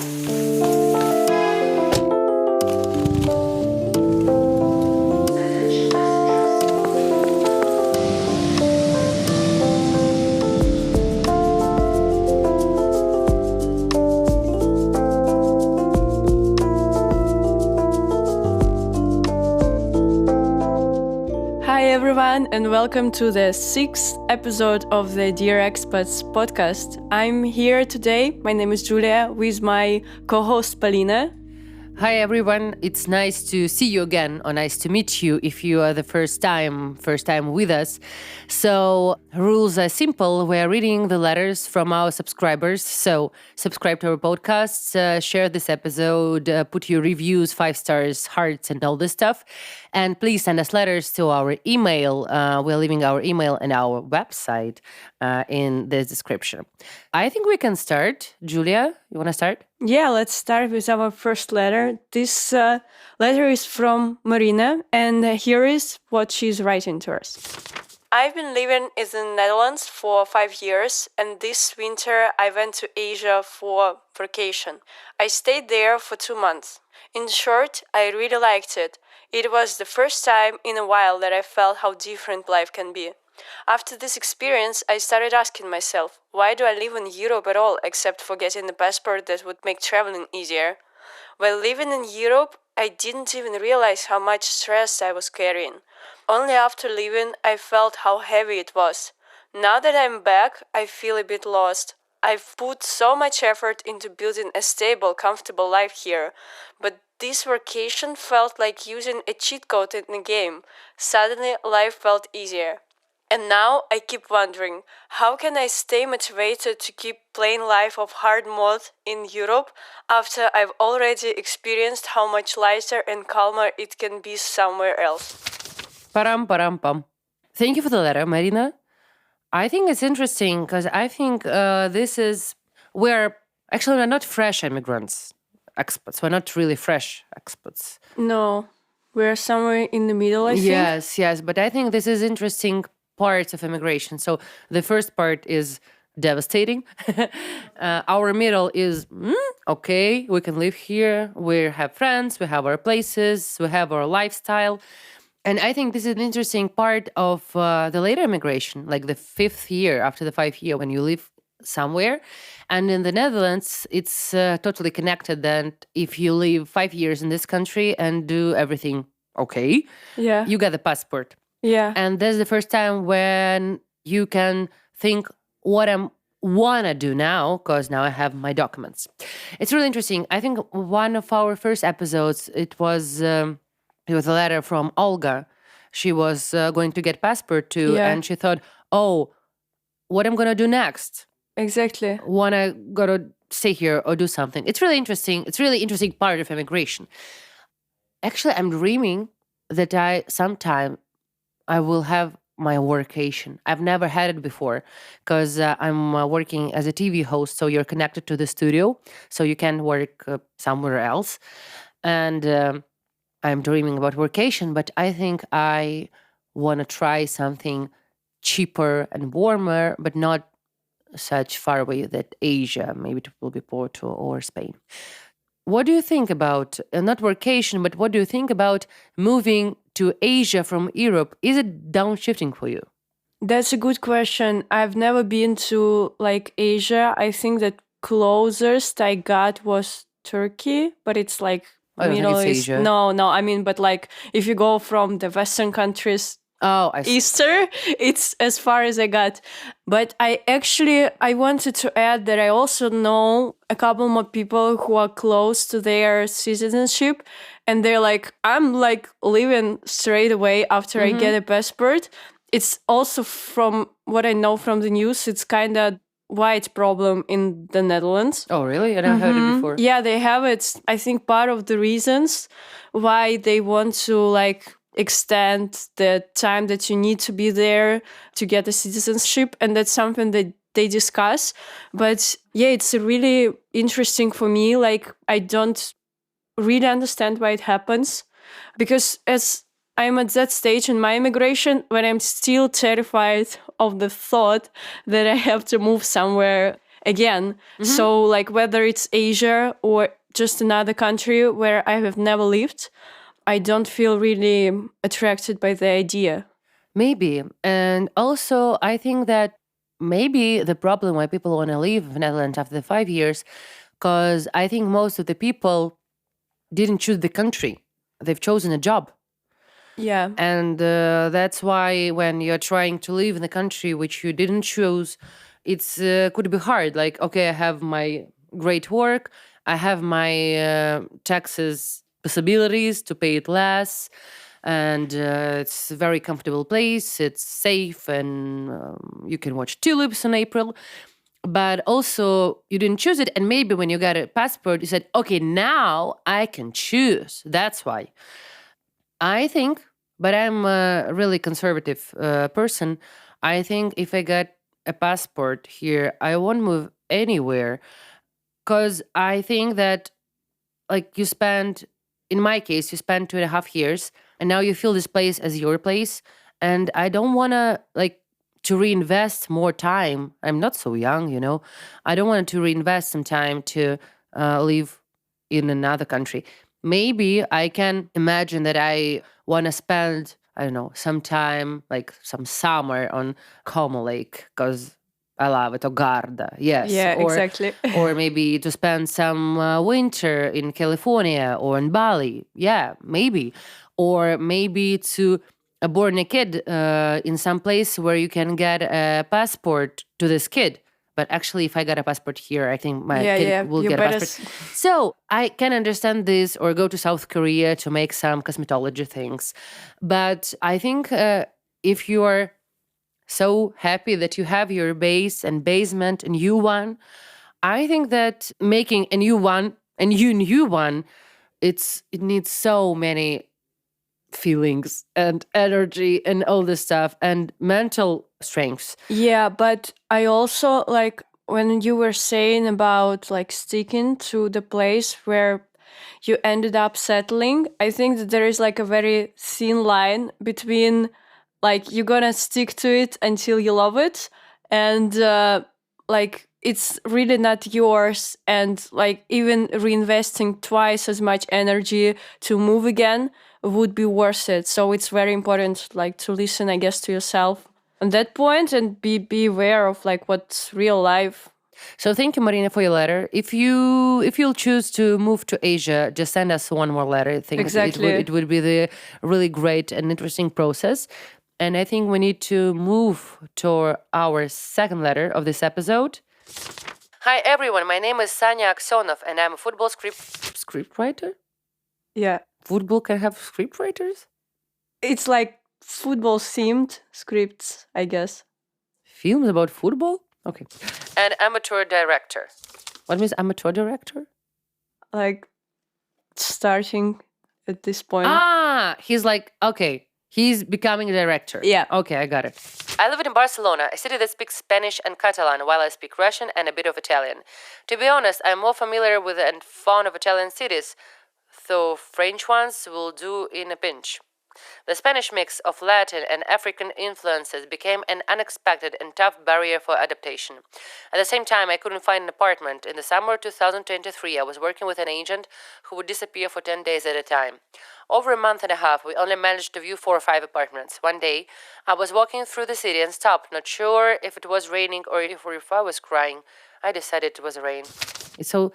Hi everyone, and welcome to the 6th episode of the Dear Expats podcast. I'm here today, my name is Julia, with my co-host Polina. Hi everyone, it's nice to see you again, or nice to meet you if you are the first time with us. So, rules are simple. We're reading the letters from our subscribers. So, subscribe to our podcasts, share this episode, put your reviews, 5 stars, hearts, and all this stuff. And please send us letters to our email. We're leaving our email and our website in the description. I think we can start. Julia, you want to start? Yeah, let's start with our first letter. This letter is from Marina, and here is what she's writing to us. I've been living in the Netherlands for 5 years, and this winter I went to Asia for vacation. I stayed there for 2 months. In short, I really liked it. It was the first time in a while that I felt how different life can be. After this experience, I started asking myself, why do I live in Europe at all except for getting a passport that would make traveling easier? While living in Europe, I didn't even realize how much stress I was carrying. Only after leaving, I felt how heavy it was. Now that I'm back, I feel a bit lost. I've put so much effort into building a stable, comfortable life here, but this vacation felt like using a cheat code in a game. Suddenly, life felt easier. And now I keep wondering, how can I stay motivated to keep playing life of hard mode in Europe after I've already experienced how much lighter and calmer it can be somewhere else? Param, param, pam. Thank you for the letter, Marina. I think it's interesting because I think we're not fresh immigrants, expats. We're not really fresh expats. No, we're somewhere in the middle, I think. Yes, but I think this is interesting parts of immigration. So the first part is devastating. Our middle is, okay, we can live here. We have friends, we have our places, we have our lifestyle. And I think this is an interesting part of the later immigration, like the 5th year after the 5th year when you live somewhere. And in the Netherlands, it's totally connected that if you live 5 years in this country and do everything okay, you get the passport. Yeah. And that's the first time when you can think what I want to do now, because now I have my documents. It's really interesting. I think one of our first episodes, it was a letter from Olga. She was going to get passport too, and she thought, what I'm going to do next? Exactly. Want to go to stay here or do something. It's really interesting. It's really interesting part of immigration. Actually, I'm dreaming that sometime I will have my workation. I've never had it before because I'm working as a TV host, so you're connected to the studio, so you can work somewhere else. And I'm dreaming about workation, but I think I want to try something cheaper and warmer, but not such far away that Asia, maybe it will be Portugal or Spain. What do you think about, not workation, but what do you think about moving to Asia from Europe? Is it downshifting for you? That's a good question. I've never been to Asia. I think that closest I got was Turkey, but it's Middle East. Asia. No, I mean, but if you go from the Western countries, I see. Easter, it's as far as I got. But I wanted to add that I also know a couple more people who are close to their citizenship, and they're I'm leaving straight away after I get a passport. It's also, from what I know from the news, it's kind of wide problem in the Netherlands. Oh, really? I never heard it before. Yeah, they have it. I think part of the reasons why they want to extend the time that you need to be there to get a citizenship, and that's something that they discuss. But yeah, it's really interesting for me. I don't really understand why it happens, because as I'm at that stage in my immigration when I'm still terrified of the thought that I have to move somewhere again. So like whether it's Asia or just another country where I have never lived, I don't feel really attracted by the idea. Maybe. And also, I think that maybe the problem why people want to leave the Netherlands after the 5 years, because I think most of the people didn't choose the country, they've chosen a job. Yeah. And that's why when you're trying to live in a country which you didn't choose, it's could be hard. Like, okay, I have my great work, I have my taxes possibilities to pay it less, and it's a very comfortable place. It's safe, and you can watch tulips in April. But also, you didn't choose it, and maybe when you got a passport, you said, "Okay, now I can choose." That's why. I think, but I'm a really conservative person. I think if I get a passport here, I won't move anywhere because I think that, like, you spend, in my case, you spend 2.5 years and now you feel this place as your place. And I don't want to reinvest more time. I'm not so young, you know. I don't want to reinvest some time to live in another country. Maybe I can imagine that I want to spend, I don't know, some time, like some summer on Como Lake because I love it, or Garda, yes. Yeah, exactly. Or maybe to spend some winter in California or in Bali. Yeah, maybe. Or maybe to born a kid in some place where you can get a passport to this kid. But actually, if I got a passport here, I think my Yeah, kid yeah. will You get a better passport. So I can understand this, or go to South Korea to make some cosmetology things. But I think if you are so happy that you have your base and basement, a new one, I think that making a new one, a new one, it needs so many feelings and energy and all this stuff and mental strength. Yeah, but I also like when you were saying about like sticking to the place where you ended up settling, I think that there is like a very thin line between like you're gonna stick to it until you love it and like it's really not yours, and like even reinvesting twice as much energy to move again would be worth it. So it's very important like to listen, I guess, to yourself on that point and be aware of like what's real life. So thank you, Marina, for your letter. If you'll choose to move to Asia, just send us one more letter. I think Exactly. it would be the really great and interesting process. And I think we need to move to our second letter of this episode. Hi everyone, my name is Sanya Aksonov and I'm a football script writer. Yeah, Football can have script writers? it's like football themed scripts, I guess. Films about football? Okay. An amateur director. What means amateur director? Like starting at this point. Ah, he's like, okay, he's becoming a director. Yeah. Okay, I got it. I live in Barcelona, a city that speaks Spanish and Catalan, while I speak Russian and a bit of Italian. To be honest, I'm more familiar with and fond of Italian cities, though French ones will do in a pinch. The Spanish mix of Latin and African influences became an unexpected and tough barrier for adaptation. At the same time, I couldn't find an apartment. In the summer of 2023, I was working with an agent who would disappear for 10 days at a time. Over a month and a half, we only managed to view 4 or 5 apartments. One day, I was walking through the city and stopped, not sure if it was raining or if I was crying. I decided it was rain. It's so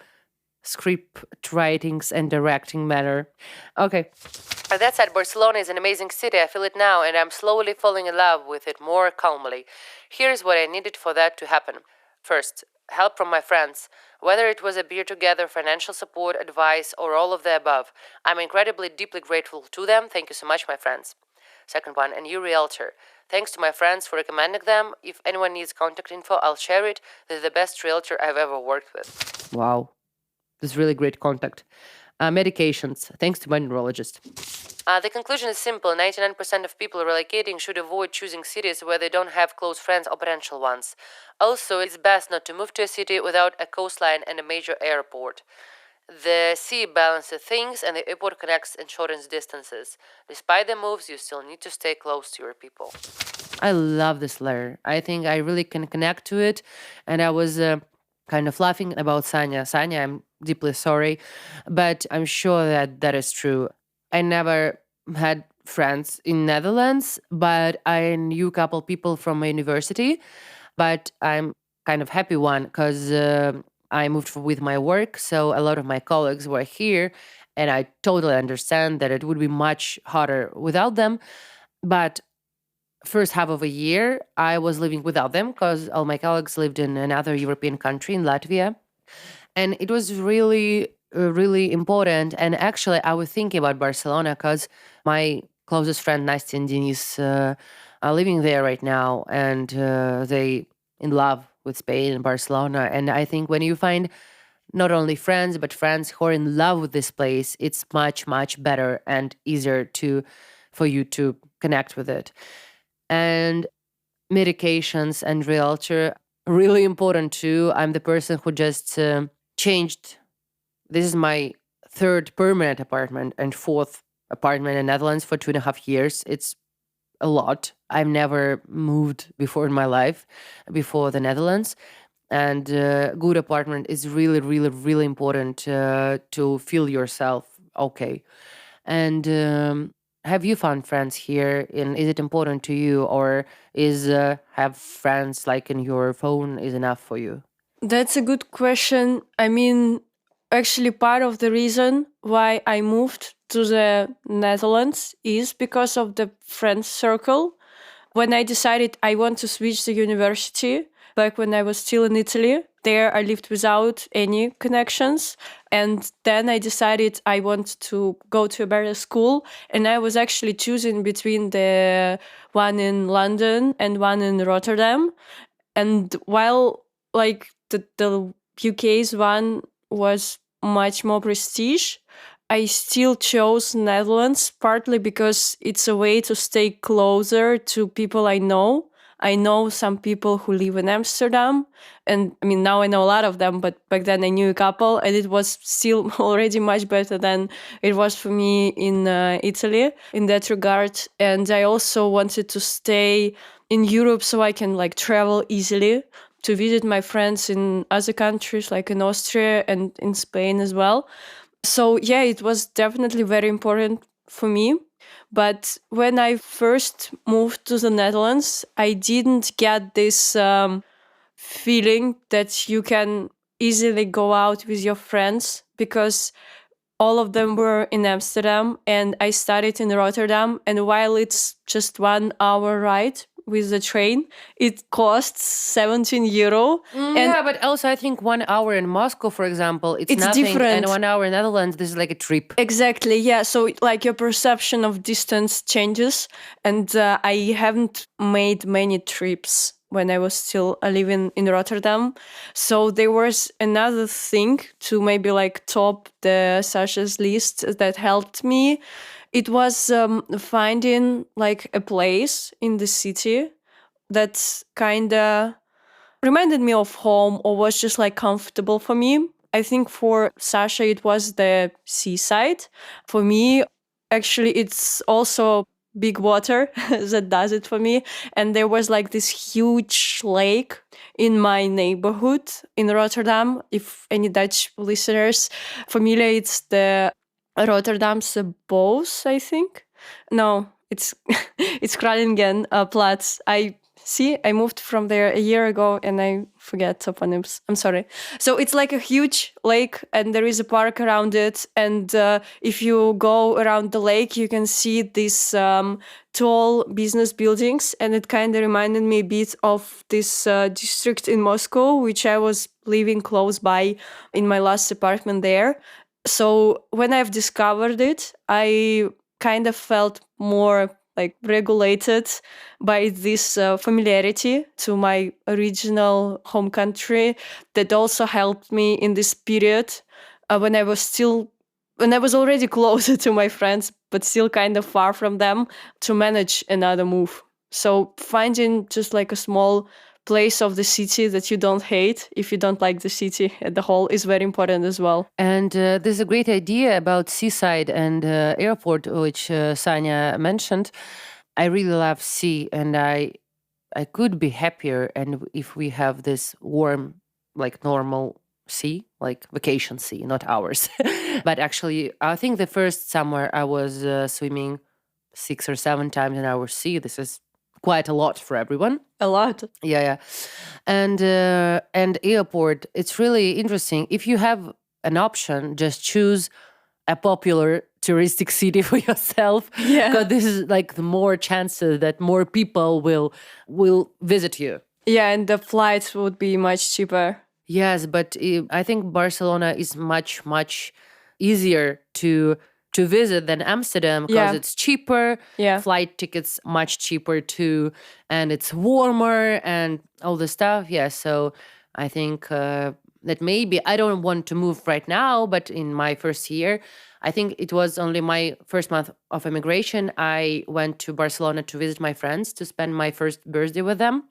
script writings and directing matter. Okay. That said, Barcelona is an amazing city. I feel it now, and I'm slowly falling in love with it more calmly. Here's what I needed for that to happen. First, help from my friends. Whether it was a beer together, financial support, advice, or all of the above, I'm incredibly, deeply grateful to them. Thank you so much, my friends. Second one, a new realtor. Thanks to my friends for recommending them. If anyone needs contact info, I'll share it. They're the best realtor I've ever worked with. Wow. This is really great contact. Medications. Thanks to my neurologist. The conclusion is simple. 99% of people relocating should avoid choosing cities where they don't have close friends or potential ones. Also, it's best not to move to a city without a coastline and a major airport. The sea balances things and the airport connects and shortens distances. Despite the moves, you still need to stay close to your people. I love this letter. I think I really can connect to it. And I was kind of laughing about Sanya. Sanya, I'm deeply sorry, but I'm sure that that is true. I never had friends in Netherlands, but I knew a couple people from my university. But I'm kind of happy one because I moved with my work, so a lot of my colleagues were here, and I totally understand that it would be much harder without them. But first half of a year, I was living without them because all my colleagues lived in another European country, in Latvia. And it was really, really important. And actually, I was thinking about Barcelona because my closest friend, Nastia and Denis, are living there right now. And they in love with Spain and Barcelona. And I think when you find not only friends, but friends who are in love with this place, it's much, much better and easier for you to connect with it. And medications and realtor, really important too. I'm the person who just changed. This is my third permanent apartment and fourth apartment in Netherlands for 2.5 years. It's a lot. I've never moved before in my life before the Netherlands. And good apartment is really, really, really important to feel yourself okay. And have you found friends here? And is it important to you, or is have friends like in your phone is enough for you? That's a good question. I mean, actually, part of the reason why I moved to the Netherlands is because of the friend circle. When I decided I want to switch the university, back when I was still in Italy, there I lived without any connections. And then I decided I want to go to a better school. And I was actually choosing between the one in London and one in Rotterdam. And while like the UK's one was much more prestige, I still chose Netherlands partly because it's a way to stay closer to people I know. I know some people who live in Amsterdam, and I mean now I know a lot of them, but back then I knew a couple, and it was still already much better than it was for me in Italy in that regard. And I also wanted to stay in Europe so I can like travel easily to visit my friends in other countries like in Austria and in Spain as well. So yeah, it was definitely very important for me. But when I first moved to the Netherlands, I didn't get this feeling that you can easily go out with your friends because all of them were in Amsterdam and I studied in Rotterdam. And while it's just 1 hour ride with the train, it costs 17 euro. And Yeah, but also I think 1 hour in Moscow, for example, it's nothing. different. And 1 hour in Netherlands, this is like a trip. Exactly, yeah. So like your perception of distance changes. And I haven't made many trips when I was still living in Rotterdam. So there was another thing to maybe like top the Sasha's list that helped me. It was finding like a place in the city that kind of reminded me of home or was just like comfortable for me. I think for Sasha, it was the seaside. For me, actually, it's also big water that does it for me. And there was like this huge lake in my neighborhood in Rotterdam. If any Dutch listeners familiar, it's the Rotterdamse Bos, I think. No, it's it's Kralingen Platz. I moved from there a year ago and I forget toponyms. I'm sorry. So it's like a huge lake and there is a park around it. And if you go around the lake, you can see these tall business buildings. And it kind of reminded me a bit of this district in Moscow, which I was living close by in my last apartment there. So when I've discovered it, I kind of felt more like regulated by this familiarity to my original home country that also helped me in this period when I was already closer to my friends but still kind of far from them to manage another move. So finding just like a small place of the city that you don't hate if you don't like the city at the whole is very important as well. And there's a great idea about seaside and airport, which Sanya mentioned. I really love sea, and I could be happier, and if we have this warm like normal sea, like vacation sea, not ours. But actually, I think the first summer I was swimming 6 or 7 times in our sea. This is quite a lot for everyone. A lot. Yeah, yeah. And airport, it's really interesting. If you have an option, just choose a popular touristic city for yourself. Yeah. Because this is like the more chances that more people will visit you. Yeah, and the flights would be much cheaper. Yes, but I think Barcelona is much easier to visit than Amsterdam because Yeah. it's cheaper. Yeah. Flight tickets much cheaper too, and it's warmer and all the stuff. Yeah, so I think that maybe I don't want to move right now, but in my first year, I think it was only my first month of immigration. I went to Barcelona to visit my friends to spend my first birthday with them.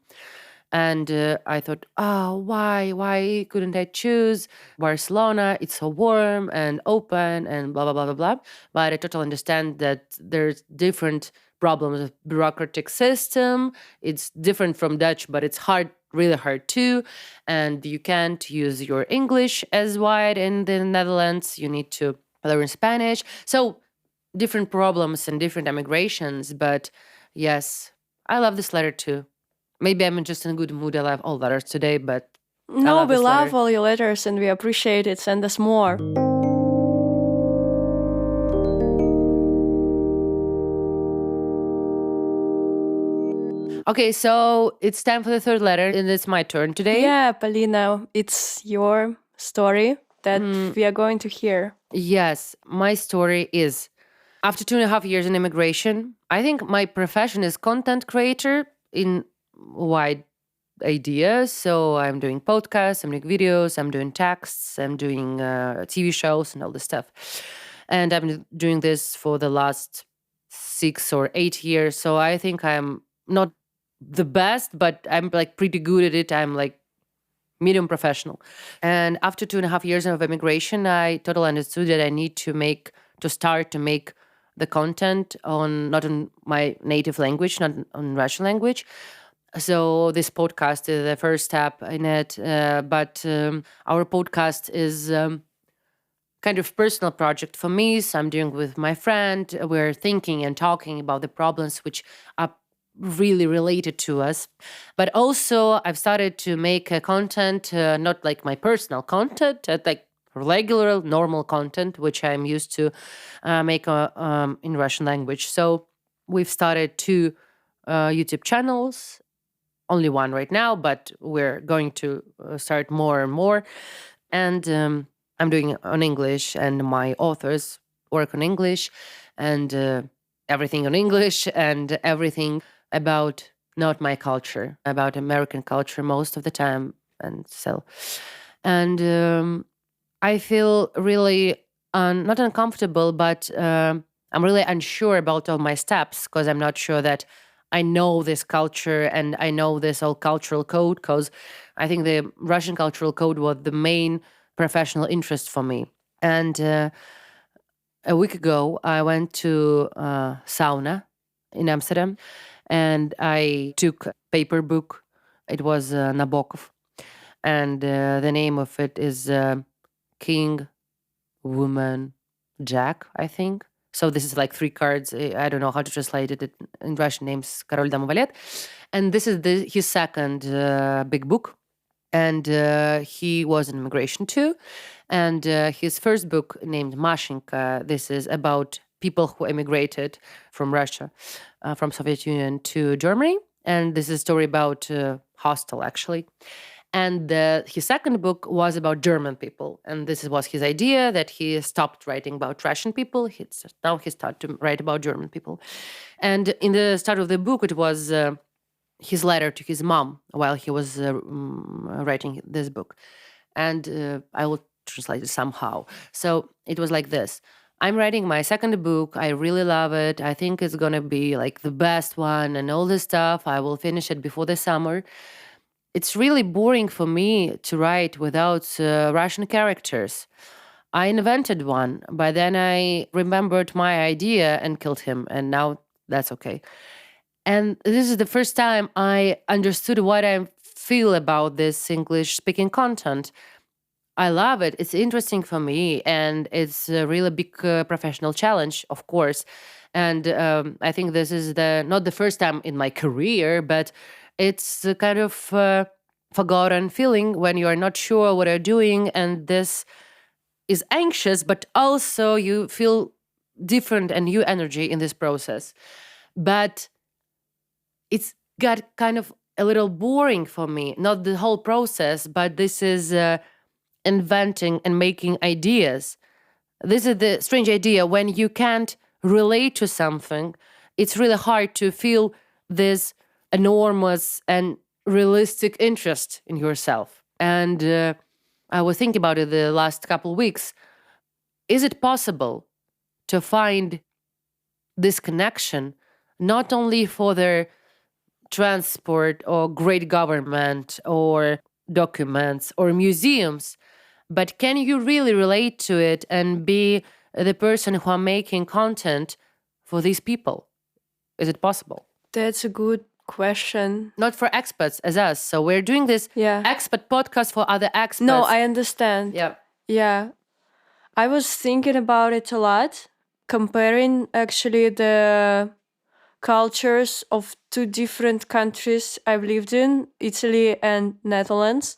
And I thought, oh, why couldn't I choose Barcelona? It's so warm and open and blah, blah, blah, blah, blah. But I totally understand that there's different problems with bureaucratic system. It's different from Dutch, but it's hard, really hard too. And you can't use your English as wide in the Netherlands. You need to learn Spanish. So different problems and different immigrations. But yes, I love this letter too. Maybe I'm just in a good mood. I love all letters today, but No, love we this love letter. all your letters and we appreciate it. Send us more. Okay, so it's time for the third letter, and it's my turn today. Yeah, Polina, it's your story that we are going to hear. Yes, my story is after 2.5 years in immigration, I think my profession is content creator in wide ideas. So I'm doing podcasts, I'm doing videos, I'm doing texts, I'm doing TV shows and all this stuff. And I'm doing this for the last 6 or 8 years. So I think I'm not the best, but I'm like pretty good at it. I'm like medium professional. And after 2.5 years of immigration, I totally understood that I need to start to make the content on not on my native language, not on Russian language. So this podcast is the first step in it. But our podcast is kind of personal project for me. So I'm doing with my friend. We're thinking and talking about the problems which are really related to us. But also I've started to make content, not like my personal content, like regular, normal content, which I'm used to make in Russian language. So we've started 2 YouTube channels, only one right now, but we're going to start more and more. And I'm doing it on English, and my authors work on English, and everything on English, and everything about not my culture, about American culture most of the time. And I feel really not uncomfortable, but I'm really unsure about all my steps because I'm not sure that I know this culture and I know this whole cultural code, because I think the Russian cultural code was the main professional interest for me. And a week ago, I went to sauna in Amsterdam, and I took a paper book. It was Nabokov, and the name of it is King, Woman, Jack, I think. So this is like 3 cards. I don't know how to translate it in Russian names. Король, Дама, Валет. And this is his second big book. And he was in immigration too. And his first book, named Mashenka, this is about people who emigrated from Russia, from Soviet Union to Germany. And this is a story about hostel, actually. And his second book was about German people. And this was his idea, that he stopped writing about Russian people. Now he started to write about German people. And in the start of the book, it was his letter to his mom while he was writing this book. And I will translate it somehow. So it was like this. I'm writing my second book. I really love it. I think it's going to be like the best one and all this stuff. I will finish it before the summer. It's really boring for me to write without Russian characters. I invented one, but then I remembered my idea and killed him, and now that's okay. And this is the first time I understood what I'm feel about this English speaking content. I love it. It's interesting for me, and it's a really big professional challenge, of course. And I think this is the not the first time in my career, but it's a kind of forgotten feeling when you are not sure what you're doing, and this is anxious, but also you feel different and new energy in this process. But it's got kind of a little boring for me. Not the whole process, but this is inventing and making ideas. This is the strange idea when you can't relate to something. It's really hard to feel this enormous and realistic interest in yourself. And I was thinking about it the last couple of weeks. Is it possible to find this connection not only for their transport or great government or documents or museums, but can you really relate to it and be the person who are making content for these people? Is it possible? That's a good question. Not for expats as us. So we're doing this expat podcast for other expats. No, I understand. Yeah. Yeah. I was thinking about it a lot, comparing actually the cultures of two different countries I've lived in, Italy and Netherlands.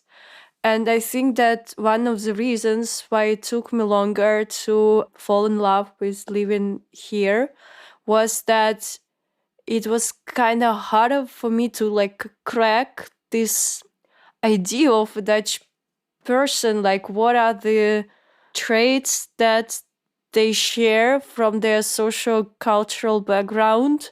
And I think that one of the reasons why it took me longer to fall in love with living here was that it was kind of harder for me to like crack this idea of a Dutch person. Like, what are the traits that they share from their social cultural background?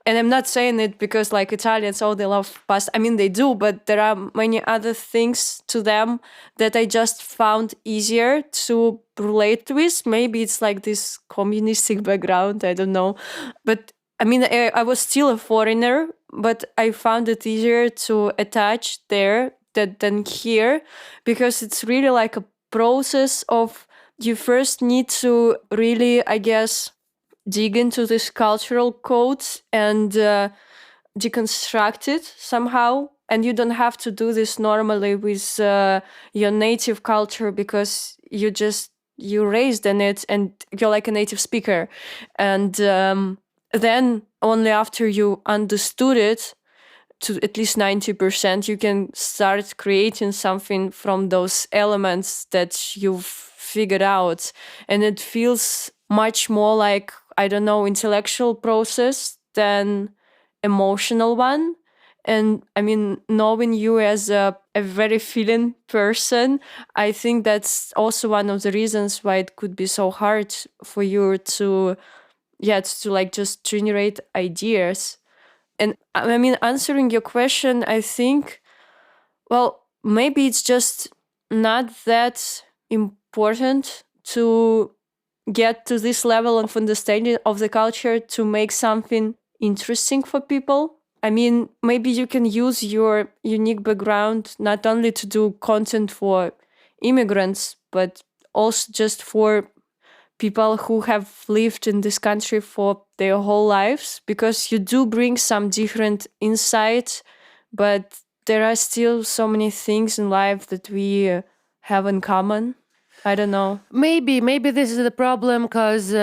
And I'm not saying it because like Italians, oh, they love pasta. I mean, they do, but there are many other things to them that I just found easier to relate with. Maybe it's like this communistic background, I don't know. But I mean, I was still a foreigner, but I found it easier to attach there than here, because it's really like a process of you first need to really, I guess, dig into this cultural codes and deconstruct it somehow. And you don't have to do this normally with your native culture, because you raised in it and you're like a native speaker. And then only after you understood it to at least 90%, you can start creating something from those elements that you've figured out. And it feels much more like, I don't know, intellectual process than emotional one. And I mean, knowing you as a very feeling person, I think that's also one of the reasons why it could be so hard for you to like just generate ideas. And I mean, answering your question, I think, well, maybe it's just not that important to get to this level of understanding of the culture to make something interesting for people. I mean, maybe you can use your unique background not only to do content for immigrants, but also just for people who have lived in this country for their whole lives, because you do bring some different insight, but there are still so many things in life that we have in common. I don't know. Maybe this is the problem, because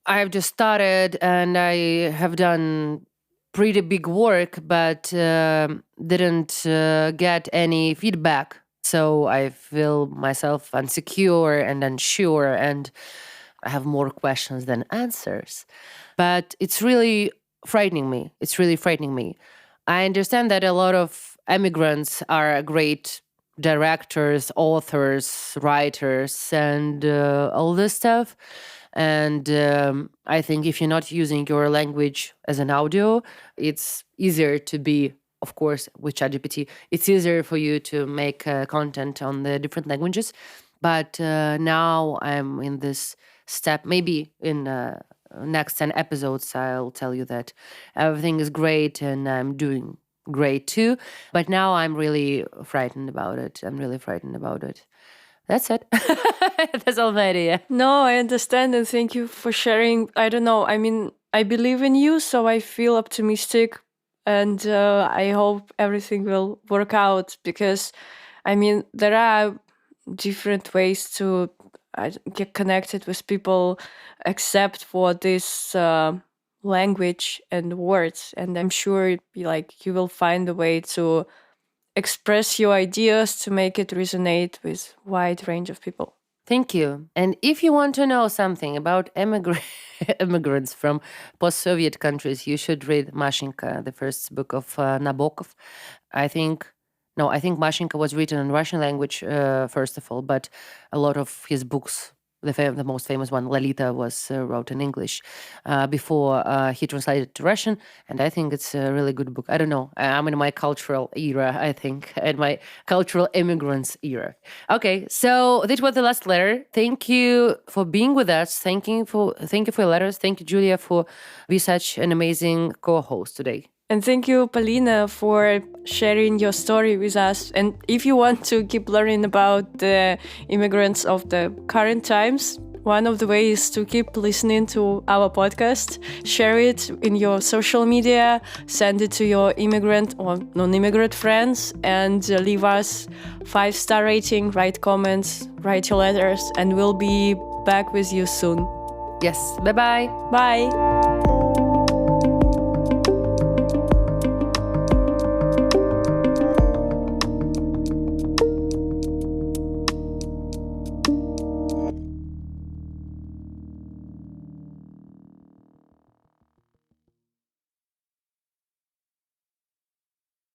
I've just started and I have done pretty big work, but didn't get any feedback. So I feel myself insecure and unsure, and I have more questions than answers. But it's really frightening me. I understand that a lot of immigrants are great directors, authors, writers, and all this stuff. And I think if you're not using your language as an audio, it's easier to be, of course, with ChatGPT, it's easier for you to make content on the different languages. But now I'm in this step. Maybe in next 10 episodes, I'll tell you that everything is great and I'm doing great too. But now I'm really frightened about it. That's it. That's all my idea. No, I understand, and thank you for sharing. I don't know. I mean, I believe in you, so I feel optimistic And I hope everything will work out, because, I mean, there are different ways to get connected with people except for this language and words. And I'm sure like you will find a way to express your ideas to make it resonate with wide range of people. Thank you. And if you want to know something about immigrants from post-Soviet countries, you should read Mashenka, the first book of Nabokov. I think Mashenka was written in Russian language, first of all, but a lot of his books, the most famous one, Lalita, was wrote in English before he translated to Russian. And I think it's a really good book. I don't know. I'm in my cultural era, I think, and my cultural immigrants era. Okay, so this was the last letter. Thank you for being with us. Thank you for your letters. Thank you, Julia, for being such an amazing co-host today. And thank you, Polina, for sharing your story with us. And if you want to keep learning about the immigrants of the current times, one of the ways is to keep listening to our podcast, share it in your social media, send it to your immigrant or non-immigrant friends, and leave us 5-star rating, write comments, write your letters, and we'll be back with you soon. Yes, bye-bye. Bye.